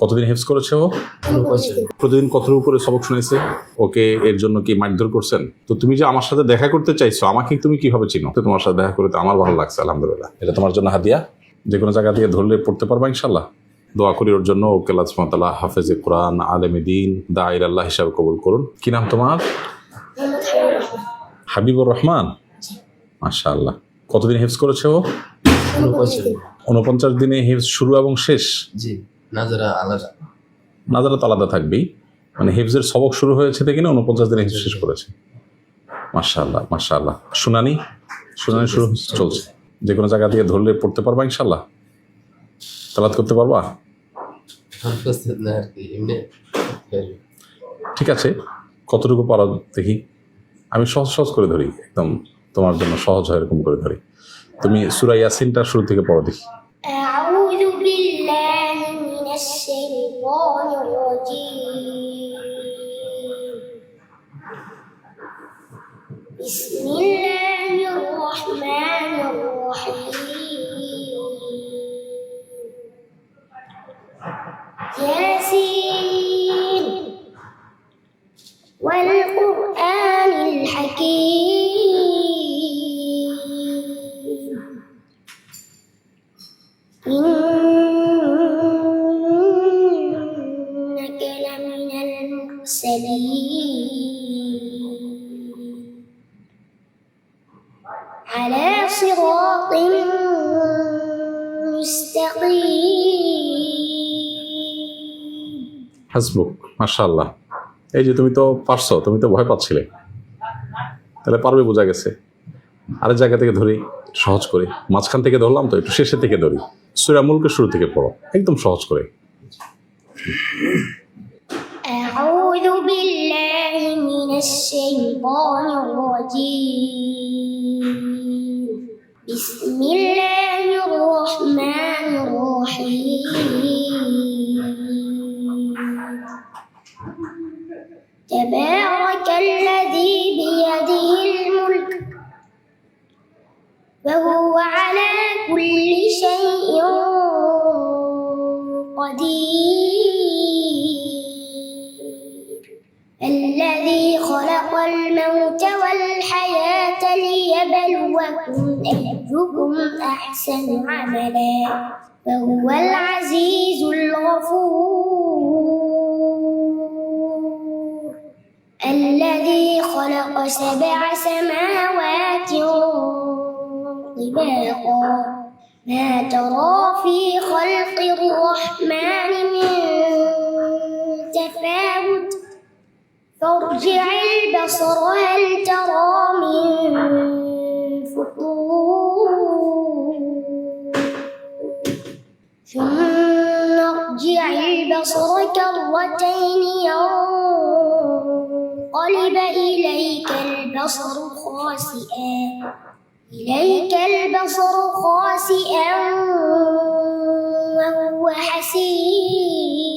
কতদিন হেফজ করেছে ও? প্রতিদিন কতর উপরে সবক শুনাইছে? ওকে এর জন্য কি মারধর করছেন? তো তুমি যে আমার সাথে দেখা করতে চাইছো, আমাকে তুমি কিভাবে চিনো? তো তোমার সাথে দেখা করতে আমার ভালো লাগছে, আলহামদুলিল্লাহ। এটা তোমার জন্য হাদিয়া। যে কোনো জায়গা থেকে ধরলে পড়তে পারবা ইনশাল্লাহ। দোয়া করি ওর জন্য, ওকে আল্লাহ সুবহানাহু ওয়া তাআলা হাফেজে কোরআন, আলেমে দ্বীন, দাঈর আল্লাহ হিসাবে কবুল করুন। কি নাম তোমার? হাবিবুর রহমান। মাশাআল্লাহ। কতদিন হেফজ করেছে ও? 49 দিনে হেফজ শুরু এবং শেষ? জি, নাজারা আলাদা। নাজারা তো আলাদা থাকবেই, মানে হেফজের সবক শুরু হয়েছে থেকে 49 দিনে হেফজ শেষ করেছে। মাশাআল্লাহ মাশাআল্লাহ। শুনানি শুরু চলছে। যে কোনো জায়গা থেকে ধরলে পড়তে পারবা ইনশাল্লাহ? তেলাওয়াত করতে পারবা? ঠিক আছে, কতটুকু পারো দেখি। আমি সহজ করে ধরি, একদম তোমার জন্য সহজ হয় এরকম করে ধরি। তুমি সূরা ইয়াসিনটা শুরু থেকে পড়ো দেখি। أعوذ بالله من الشيطان الرجيم بسم الله الرحمن الرحيم ياسين والقرآن الحكيم إنك لمن المرسلين على صراط مستقيم হাসবুক। মাশাআল্লাহ। এই যে তুমি তো পারছো, তুমি তো ভয় পাচ্ছিলে, তাহলে পারবে বোঝা গেছে। আরেক জায়গা থেকে ধরি সহজ করে, মাঝখান থেকে ধরলাম তো একটু শেষের থেকে ধরি। সূরা মুলকের শুরু থেকে পড়ো একদম সহজ করে। أعوذ بالله من الشيطان الرجيم بسم الله الرحمن الرحيم تبارك الذي بيده الملك وهو على كل شيء قدير الذي خلق الموت والحياة ليبلوكم أيكم أحسن عملا وهو العزيز الغفور الذي خلق 7 سماوات طباقا ما ترى في خلق الرحمن من تفاوت فارجع البصر هل ترى من فطور ثم ارجع البصر كرتين ينقلب إليك البصر خاسئا وهو حسير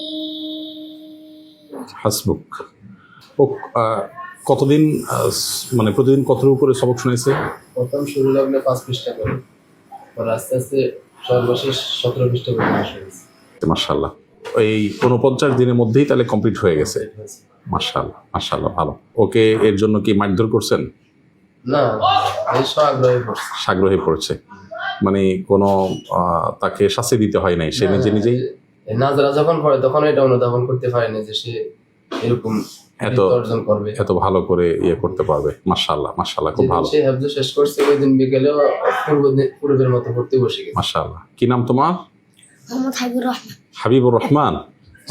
হাসবুক। ও কতদিন মানে প্রতিদিন কতর উপরে সবক শুনাইছে? প্রথম শুরু লগ্নে 5 পৃষ্ঠা করে, পরে আস্তে আস্তে সর্বশেষ 17 পৃষ্ঠা পর্যন্ত হয়েছে। মাশাআল্লাহ। এই 49 দিনের মধ্যেই তাহলে কমপ্লিট হয়ে গেছে। মাশাআল্লাহ মাশাআল্লাহ, ভালো। ওকে এর জন্য কি মারধর করছেন? না, এই আগ্রহে পড়ছে। আগ্রহে পড়ছে, মানে কোনো তাকে শাস্তি দিতে হয় নাই, সে নিজে নিজেই নাজারা যখন পড়ে তখন এটা অনুধাবন করতে পারে না যে সে এরকম অর্জন করবে, এত ভালো করে ইয়ে করতে পারবে। মাশাআল্লাহ মাশাআল্লাহ, খুব ভালো। সে হেফজ শেষ করছে ওই দিন বিকেলে পূর্বের মতো পড়তে বসে গেছে। মাশাআল্লাহ। কি নাম তোমার? মোহাম্মদ হাবিবুর রহমান। হাবিবুর রহমান।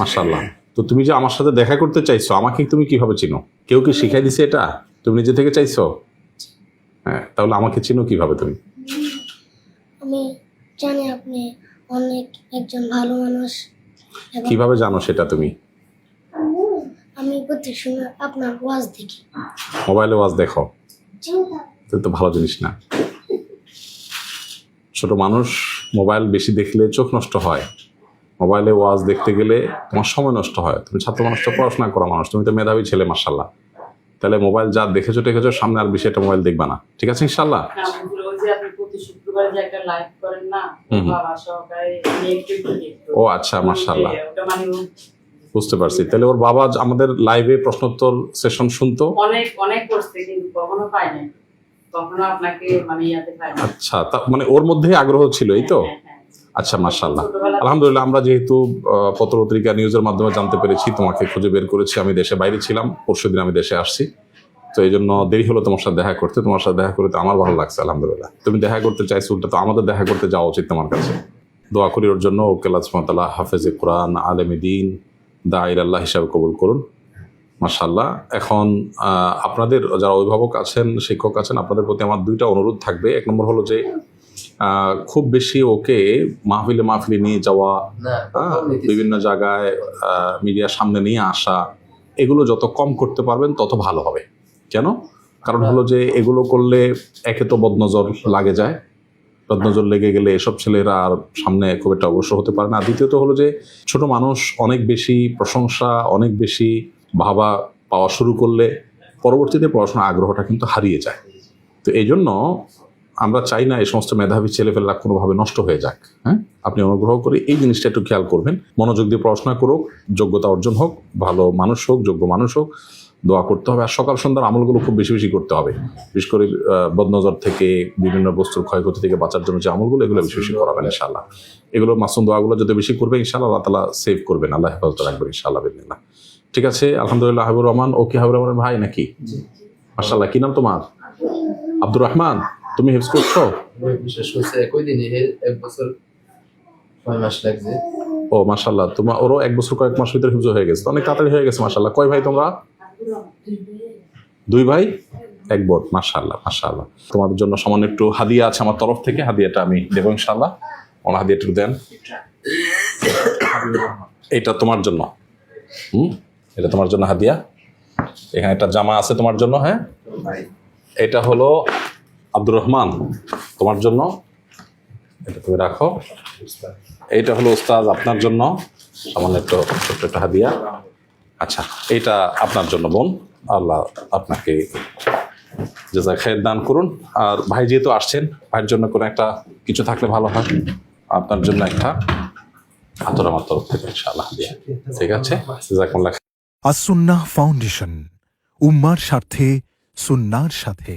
মাশাআল্লাহ। তো তুমি যে আমার সাথে দেখা করতে চাইছো, আমাকে তুমি কিভাবে চিনো? কেউ কি শিখাই দিছে এটা? তুমি নিজে থেকে চাইছো? হ্যাঁ, তাহলে আমাকে চিনো কিভাবে তুমি? আমি জানি আপনি অনেক একজন ভালো মানুষ। কিভাবে জানো সেটা তুমি? আমি প্রত্যেক সময় আপনার ওয়াজ দেখি। মোবাইলে ওয়াজ দেখো? তো ভালো জিনিস না। ছোট মানুষ মোবাইল বেশি দেখলে চোখ নষ্ট হয়। মোবাইলে ওয়াজ দেখতে গেলে তোমার সময় নষ্ট হয়। তুমি ছাত্র মানুষ, তো পড়াশোনা করা মানুষ, তুমি তো মেধাবী ছেলে মাশাআল্লাহ। তাহলে মোবাইল যা দেখেছো সামনে আর বেশি একটা মোবাইল দেখবা না, ঠিক আছে ইনশাআল্লাহ? প্রতি শুক্রবার যে একটা লাইভ করেন না, হুম। বাবা সহকারে আমি একটু একটু দেখতো। ও আচ্ছা, মাশাআল্লাহ, ওটা মানে বুঝতে পারছি। তাহলে ওর বাবা আমাদের লাইভে প্রশ্নোত্তর সেশন শুনতো। অনেক অনেক করছে কিন্তু কখনো পাই নাই, কখনো আপনাকে মানে ইয়াতে পাই নাই। আচ্ছা, মানে ওর মধ্যে আগ্রহ ছিল, এই তো। হ্যাঁ, হ্যাঁ। আচ্ছা, মাশাআল্লাহ, ছোটবেলা থেকে- আলহামদুলিল্লাহ। আমরা যেহেতু পত্রপত্রিকা নিউজের মাধ্যমে জানতে পেরেছি, তোমাকে খুঁজে বের করেছি। আমি দেশে বাইরে ছিলাম, পরশুদিন আমি দেশে আসছি, তো এই জন্য দেরি হলো তোমার সাথে দেখা করতে। তোমার সাথে দেখা করতে আমার ভালো লাগছে, আলহামদুলিল্লাহ। তুমি দেখা করতে চাইছো, উল্টা তো আমাদের দেখা করতে যাওয়া উচিত তোমার কাছে। দোয়া করি ওর জন্য, ওকে আল্লাহ সুবহানাহু ওয়া তাআলা হাফেজে কোরআন, আলেমে দ্বীন, দাঈর আল্লাহ হিসাবে কবুল করুন, মাশাআল্লাহ। এখন আপনাদের যারা অভিভাবক আছেন, শিক্ষক আছেন, আপনাদের প্রতি আমার দুইটা অনুরোধ থাকবে। এক নম্বর হলো যে খুব বেশি ওকে মাহফিলে নিয়ে যাওয়া, না, বিভিন্ন জায়গায় মিডিয়ার সামনে নিয়ে আসা, এগুলো যত কম করতে পারবেন তত ভালো হবে। কেন? কারণ হলো যে এগুলো করলে একে তো বদনজর লাগে যায়, বদনজর লেগে গেলে এসব ছেলেরা আর সামনে খুব একটা অগ্রসর হতে পারে না। আর দ্বিতীয়ত হলো যে ছোট মানুষ অনেক বেশি প্রশংসা, অনেক বেশি ভাবা পাওয়া শুরু করলে পরবর্তীতে পড়াশোনার আগ্রহটা কিন্তু হারিয়ে যায়। তো এই জন্য আমরা চাই না এই সমস্ত মেধাবী ছেলেপেলেরা কোনোভাবে নষ্ট হয়ে যাক। হ্যাঁ, আপনি অনুগ্রহ করে এই জিনিসটা একটু খেয়াল করবেন। মনোযোগ দিয়ে পড়াশোনা করুক, যোগ্যতা অর্জন হোক, ভালো মানুষ হোক, যোগ্য মানুষ হোক, দোয়া করতে হবে। আর সকাল সন্ধ্যার আমলগুলো খুব বেশি বেশি করতে হবে, বিশেষ করে বদনজর থেকে, বিভিন্ন বস্তুর ক্ষয়ক্ষতি থেকে বাঁচার জন্য যে আমলগুলো, এগুলো বেশি বেশি করাবেন ইনশাআল্লাহ। এগুলো মাসুম দোয়াগুলো যদি বেশি করবে ইনশাআল্লাহ, আল্লাহ তাআলা সেভ করবেন, আল্লাহ হেফাজত রাখবেন ইনশাআল্লাহ বিদিনিল্লাহ। ঠিক আছে, আলহামদুলিল্লাহ। হাবিবুর রহমান, ও কি হাবিবুর রহমানের ভাই নাকি? মাশাআল্লাহ। কি নাম তোমার? আব্দুর রহমান। তুমি হিফজ করছো? বিশেষ করছে একই দিনে 1 বছর 6 মাস লাগছে। ও মাশাআল্লাহ, তোমার ওরও 1 বছর কয়েক মাস ভিতরে হিফজ হয়ে গেছে, অনেক তাড়াতাড়ি হয়ে গেছে মাশাআল্লাহ। কয় ভাই তোমরা? 2 ভাই 1 বোন। মাশাআল্লাহ, মাশাআল্লাহ। তোমাদের জন্য সামান্য একটু হাদিয়া আছে আমার তরফ থেকে, হাদিয়াটা আমি দেবো ইনশাআল্লাহ। ওনার হাদিয়াটা একটু দেন। এটা তোমার জন্য, এটা তোমার জন্য হাদিয়া। এখানে একটা জামা আছে তোমার জন্য। হ্যাঁ, এটা হলো আব্দুর রহমান, তোমার জন্য, এটা তুমি রাখো। এইটা হলো উস্তাদ আপনার জন্য, সামান্য একটু ছোট্ট একটা হাদিয়া। আচ্ছা, এইটা আপনার জন্য বোন, আল্লাহ আপনাকে জাযায়ে খায়ের দান করুন। আর ভাই যেহেতু আসছেন, ভাইয়ের জন্য কোনো একটা কিছু থাকলে ভালো হয়। আপনার জন্য একটা আতর আমার তরফ থেকে ইনশাআল্লাহ হাদিয়া। ঠিক আছে, জাযাকুমুল্লাহ। আসুন্নাহ ফাউন্ডেশন, উম্মার স্বার্থে সুন্নাহর সাথে।